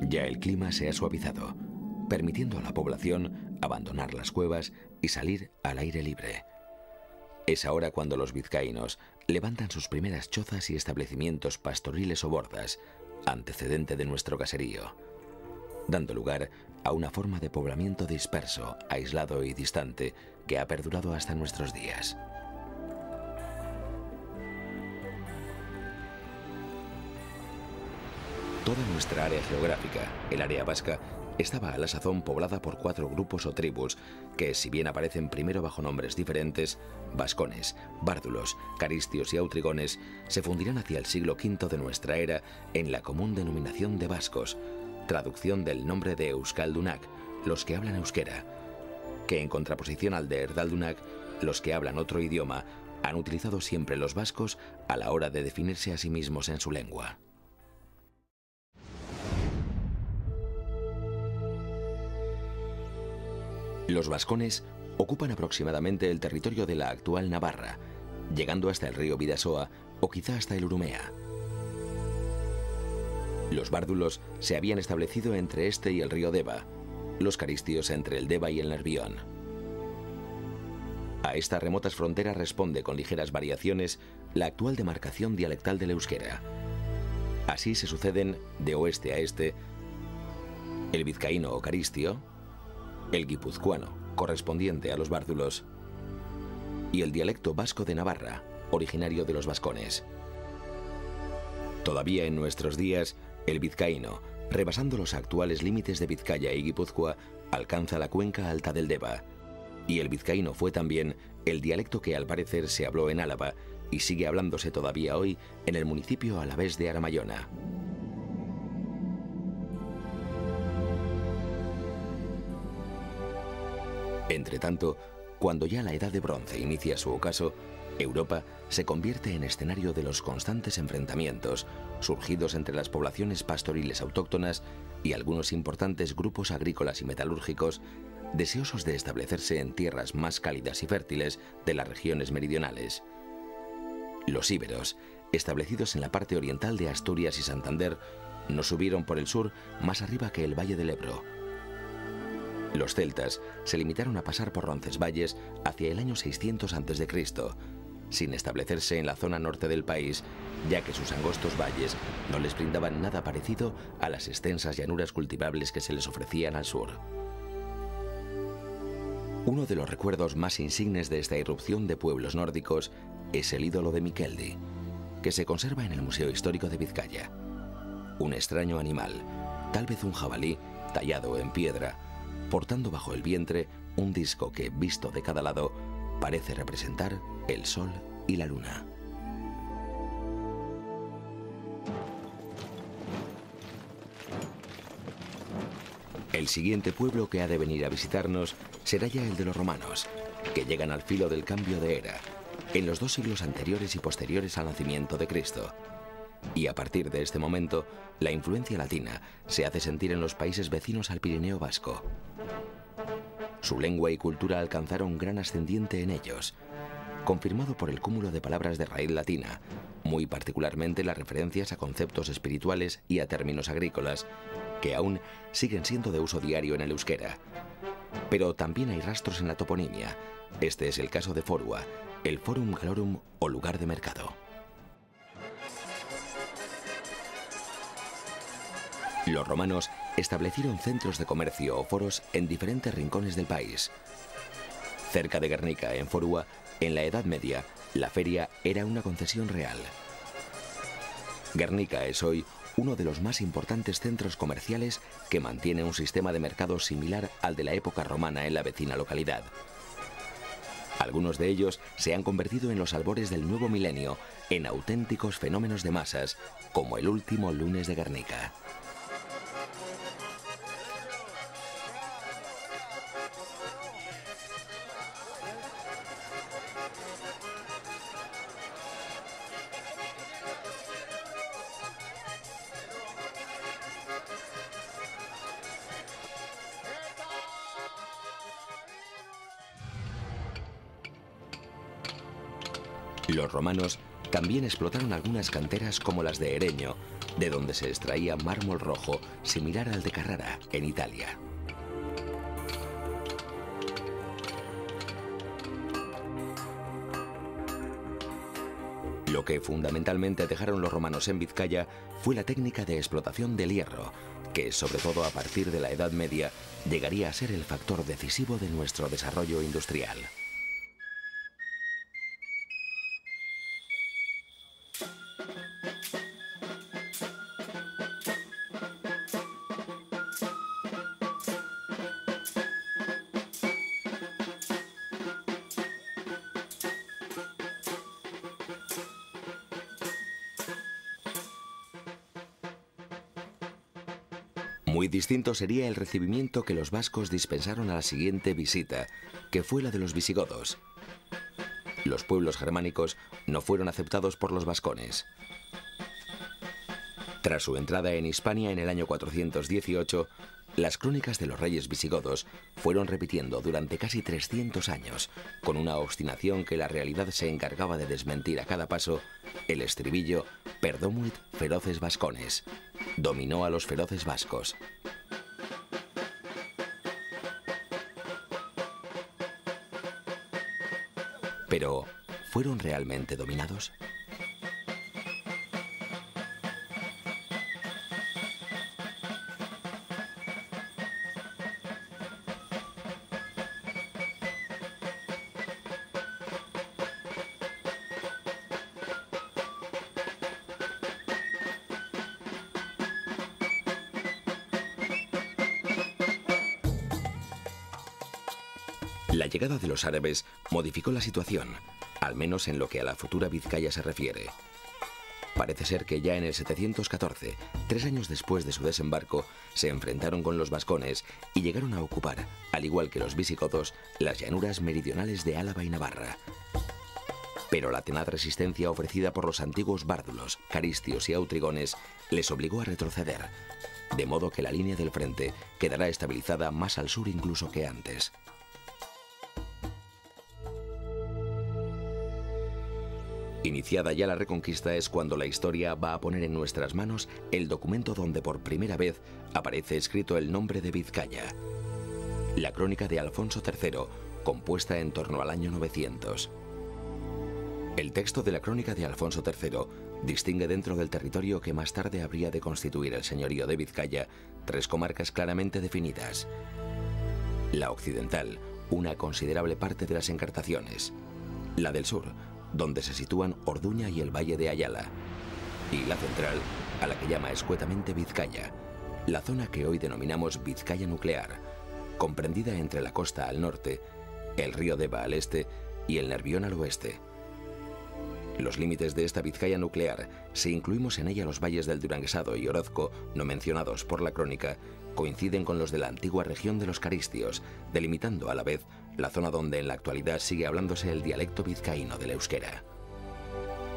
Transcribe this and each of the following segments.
Ya el clima se ha suavizado, permitiendo a la población abandonar las cuevas y salir al aire libre. Es ahora cuando los vizcaínos levantan sus primeras chozas y establecimientos pastoriles o bordas, antecedente de nuestro caserío, dando lugar a una forma de poblamiento disperso, aislado y distante que ha perdurado hasta nuestros días. Toda nuestra área geográfica, el área vasca, estaba a la sazón poblada por 4 grupos o tribus que, si bien aparecen primero bajo nombres diferentes, vascones, bárdulos, caristios y autrigones, se fundirán hacia el siglo V de nuestra era en la común denominación de vascos, traducción del nombre de euskaldunak, los que hablan euskera, que en contraposición al de erdaldunak, los que hablan otro idioma, han utilizado siempre los vascos a la hora de definirse a sí mismos en su lengua. Los vascones ocupan aproximadamente el territorio de la actual Navarra, llegando hasta el río Bidasoa o quizá hasta el Urumea. Los bárdulos se habían establecido entre este y el río Deva, los caristios entre el Deva y el Nervión. A estas remotas fronteras responde con ligeras variaciones la actual demarcación dialectal del euskera. Así se suceden, de oeste a este, el vizcaíno o caristio, el guipuzcoano, correspondiente a los bárdulos, y el dialecto vasco de Navarra, originario de los vascones. Todavía en nuestros días, el vizcaíno, rebasando los actuales límites de Vizcaya y Guipúzcoa, alcanza la cuenca alta del Deva, y el vizcaíno fue también el dialecto que al parecer se habló en Álava y sigue hablándose todavía hoy en el municipio alavés de Aramayona. Entretanto, cuando ya la Edad de Bronce inicia su ocaso, Europa se convierte en escenario de los constantes enfrentamientos surgidos entre las poblaciones pastoriles autóctonas y algunos importantes grupos agrícolas y metalúrgicos deseosos de establecerse en tierras más cálidas y fértiles de las regiones meridionales. Los íberos, establecidos en la parte oriental de Asturias y Santander, no subieron por el sur más arriba que el Valle del Ebro. Los celtas se limitaron a pasar por Roncesvalles hacia el año 600 a.C., sin establecerse en la zona norte del país, ya que sus angostos valles no les brindaban nada parecido a las extensas llanuras cultivables que se les ofrecían al sur. Uno de los recuerdos más insignes de esta irrupción de pueblos nórdicos es el ídolo de Mikeldi, que se conserva en el Museo Histórico de Vizcaya. Un extraño animal, tal vez un jabalí, tallado en piedra, portando bajo el vientre un disco que, visto de cada lado, parece representar el sol y la luna. El siguiente pueblo que ha de venir a visitarnos será ya el de los romanos, que llegan al filo del cambio de era, en los 2 siglos anteriores y posteriores al nacimiento de Cristo. Y a partir de este momento, la influencia latina se hace sentir en los países vecinos al Pirineo vasco. Su lengua y cultura alcanzaron gran ascendiente en ellos, confirmado por el cúmulo de palabras de raíz latina, muy particularmente las referencias a conceptos espirituales y a términos agrícolas, que aún siguen siendo de uso diario en el euskera. Pero también hay rastros en la toponimia. Este es el caso de Forua, el Forum Glorum o lugar de mercado. Los romanos establecieron centros de comercio o foros en diferentes rincones del país. Cerca de Guernica, en Forua, en la Edad Media, la feria era una concesión real. Guernica es hoy uno de los más importantes centros comerciales que mantiene un sistema de mercado similar al de la época romana en la vecina localidad. Algunos de ellos se han convertido en los albores del nuevo milenio en auténticos fenómenos de masas, como el último lunes de Guernica. Los romanos también explotaron algunas canteras como las de Ereño, de donde se extraía mármol rojo similar al de Carrara, en Italia. Lo que fundamentalmente dejaron los romanos en Vizcaya fue la técnica de explotación del hierro, que sobre todo a partir de la Edad Media llegaría a ser el factor decisivo de nuestro desarrollo industrial. Muy distinto sería el recibimiento que los vascos dispensaron a la siguiente visita, que fue la de los visigodos. Los pueblos germánicos no fueron aceptados por los vascones. Tras su entrada en Hispania en el año 418, las crónicas de los reyes visigodos fueron repitiendo durante casi 300 años, con una obstinación que la realidad se encargaba de desmentir a cada paso, el estribillo "Perdomuit feroces vascones", dominó a los feroces vascos. Pero, ¿fueron realmente dominados? La llegada de los árabes modificó la situación, al menos en lo que a la futura Vizcaya se refiere. Parece ser que ya en el 714, 3 años después de su desembarco, se enfrentaron con los vascones y llegaron a ocupar, al igual que los visigodos, las llanuras meridionales de Álava y Navarra. Pero la tenaz resistencia ofrecida por los antiguos bárdulos, caristios y autrigones les obligó a retroceder, de modo que la línea del frente quedará estabilizada más al sur incluso que antes. Iniciada ya la Reconquista es cuando la historia va a poner en nuestras manos el documento donde por primera vez aparece escrito el nombre de Vizcaya. La crónica de Alfonso III, compuesta en torno al año 900. El texto de la crónica de Alfonso III distingue dentro del territorio que más tarde habría de constituir el señorío de Vizcaya 3 comarcas claramente definidas. La occidental, una considerable parte de las encartaciones. La del sur, donde se sitúan Orduña y el Valle de Ayala, y la central, a la que llama escuetamente Vizcaya, la zona que hoy denominamos Vizcaya nuclear, comprendida entre la costa al norte, el río Deva al este y el Nervión al oeste. Los límites de esta Vizcaya nuclear, si incluimos en ella los valles del Duranguesado y Orozco, no mencionados por la crónica, coinciden con los de la antigua región de los Caristios, delimitando a la vez la zona donde en la actualidad sigue hablándose el dialecto vizcaíno del euskera.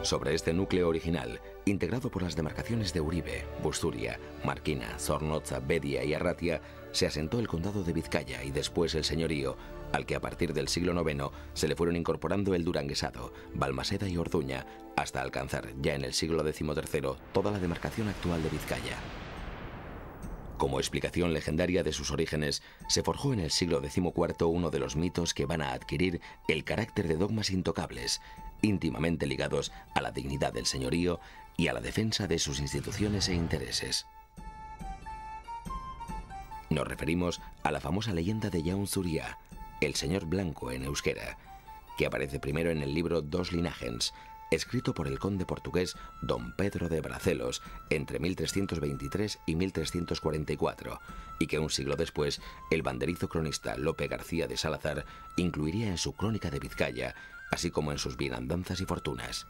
Sobre este núcleo original, integrado por las demarcaciones de Uribe, Busturia, Marquina, Zornotza, Bedia y Arratia, se asentó el condado de Vizcaya y después el señorío, al que a partir del siglo IX se le fueron incorporando el Duranguesado, Balmaseda y Orduña, hasta alcanzar ya en el siglo XIII toda la demarcación actual de Vizcaya. Como explicación legendaria de sus orígenes, se forjó en el siglo XIV uno de los mitos que van a adquirir el carácter de dogmas intocables, íntimamente ligados a la dignidad del señorío y a la defensa de sus instituciones e intereses. Nos referimos a la famosa leyenda de Jaun Zuria, el señor blanco en euskera, que aparece primero en el libro Dos Linagens, escrito por el conde portugués don Pedro de Bracelos entre 1323 y 1344, y que un siglo después el banderizo cronista Lope García de Salazar incluiría en su crónica de Vizcaya, así como en sus bienandanzas y fortunas.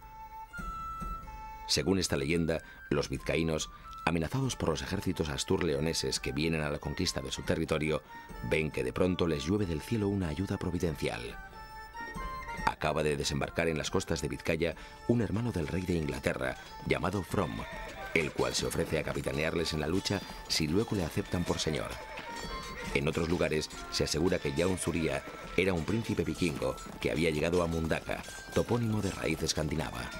Según esta leyenda, los vizcaínos, amenazados por los ejércitos astur-leoneses que vienen a la conquista de su territorio, ven que de pronto les llueve del cielo una ayuda providencial. Acaba de desembarcar en las costas de Vizcaya un hermano del rey de Inglaterra, llamado From, el cual se ofrece a capitanearles en la lucha si luego le aceptan por señor. En otros lugares se asegura que Jaun Zuría era un príncipe vikingo que había llegado a Mundaka, topónimo de raíz escandinava.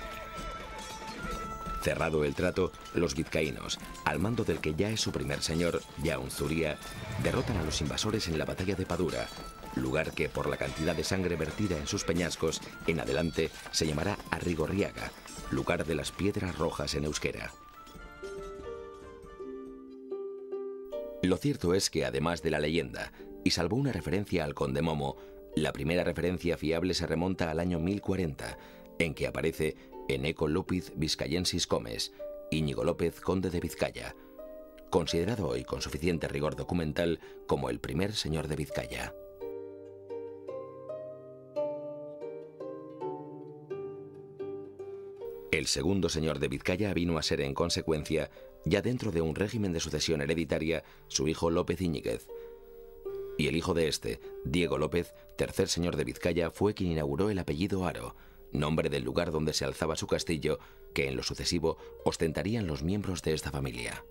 Cerrado el trato, los vizcaínos, al mando del que ya es su primer señor, Jaun Zuría, derrotan a los invasores en la batalla de Padura, lugar que por la cantidad de sangre vertida en sus peñascos, en adelante se llamará Arrigorriaga, lugar de las piedras rojas en euskera. Lo cierto es que además de la leyenda, y salvo una referencia al conde Momo, la primera referencia fiable se remonta al año 1040, en que aparece Eneco López Vizcayensis Comes, Íñigo López, conde de Vizcaya, considerado hoy con suficiente rigor documental como el primer señor de Vizcaya. El segundo señor de Vizcaya vino a ser en consecuencia, ya dentro de un régimen de sucesión hereditaria, su hijo López Íñiguez. Y el hijo de este, Diego López, tercer señor de Vizcaya, fue quien inauguró el apellido Haro, nombre del lugar donde se alzaba su castillo, que en lo sucesivo ostentarían los miembros de esta familia.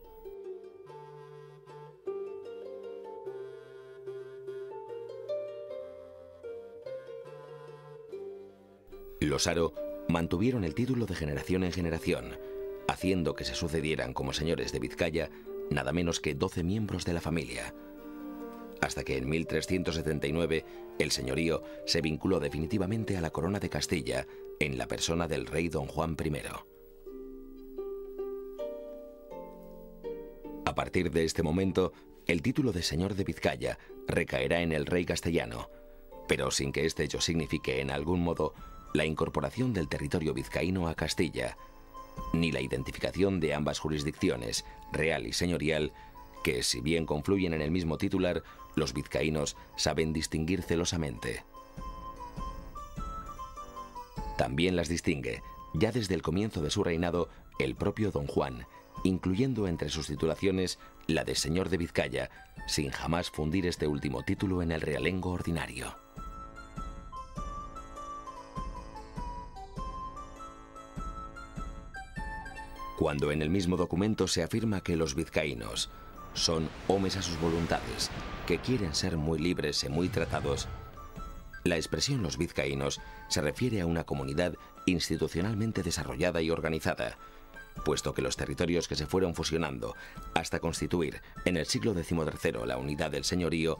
Los Haro mantuvieron el título de generación en generación, haciendo que se sucedieran como señores de Vizcaya nada menos que 12 miembros de la familia, hasta que en 1379 el señorío se vinculó definitivamente a la corona de Castilla en la persona del rey don Juan I. A partir de este momento, el título de señor de Vizcaya recaerá en el rey castellano, pero sin que este hecho signifique en algún modo la incorporación del territorio vizcaíno a Castilla, ni la identificación de ambas jurisdicciones, real y señorial, que si bien confluyen en el mismo titular, los vizcaínos saben distinguir celosamente. También las distingue, ya desde el comienzo de su reinado, el propio don Juan, incluyendo entre sus titulaciones la de señor de Vizcaya, sin jamás fundir este último título en el realengo ordinario. Cuando en el mismo documento se afirma que los vizcaínos son homes a sus voluntades, que quieren ser muy libres y muy tratados, la expresión los vizcaínos se refiere a una comunidad institucionalmente desarrollada y organizada, puesto que los territorios que se fueron fusionando hasta constituir en el siglo XIII la unidad del señorío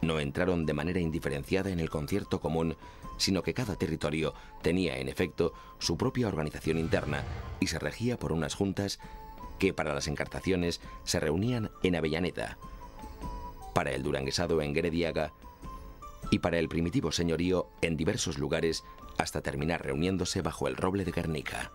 no entraron de manera indiferenciada en el concierto común, sino que cada territorio tenía en efecto su propia organización interna y se regía por unas juntas que para las encartaciones se reunían en Avellaneda, para el duranguesado en Gerediaga y para el primitivo señorío en diversos lugares hasta terminar reuniéndose bajo el roble de Guernica.